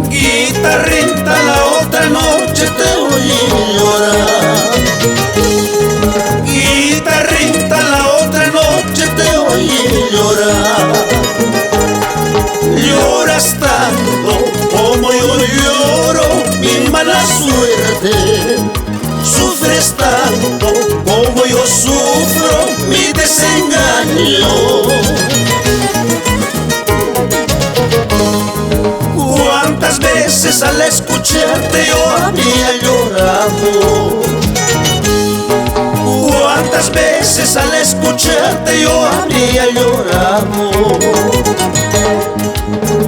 Guitarrita, la otra noche te oí llorar. Guitarrita, la otra noche te oí llorar. Lloras tanto como yo lloro mi mala suerte. Sufres tanto como yo sufro mi desengaño. ¿Cuántas veces al escucharte yo había llorado? ¿Cuántas veces al escucharte yo había llorado?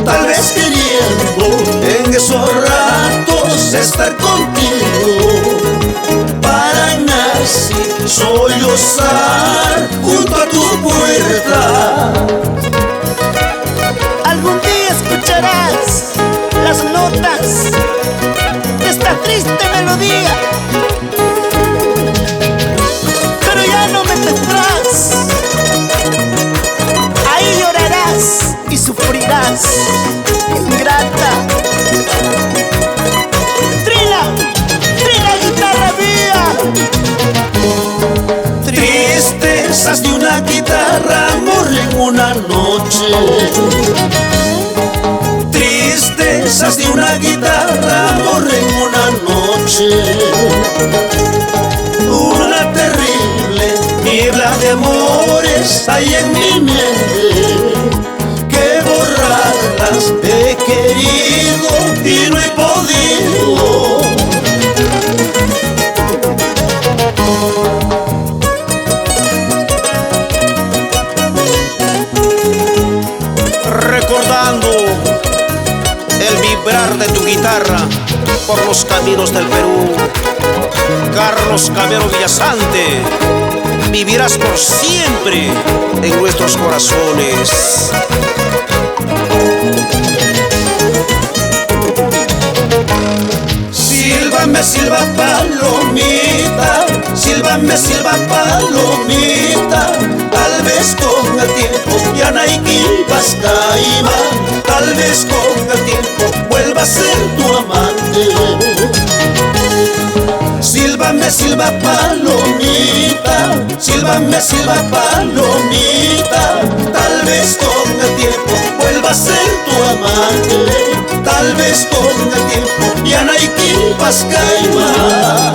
Tal vez queriendo en esos ratos estar contigo, para así sollozar junto a tu puerta. Algún día escucharás las notas de esta triste melodía, pero ya no me tendrás. Ahí llorarás y sufrirás, ingrata. Trina, trina, guitarra mía. Tristezas de una guitarra, amor en una noche. Tristezas de una guitarra, amor en una noche. Una terrible niebla de amores hay en mi mente, que borrarlas he querido y no he podido. Recordando el vibrar de tu guitarra por los caminos del Perú, Carlos Camero Villasante, vivirás por siempre en nuestros corazones. Sílvame, silba palomita, sílvame, silba palomita. Tal vez con el tiempo ya naiki pascaima, tal vez con el tiempo vuelva a ser tu amante. Sílvame, silba palomita, sílvame, silba palomita. Tal vez con el tiempo vuelva a ser tu amante. Tal vez con el tiempo ya naiki pascaima.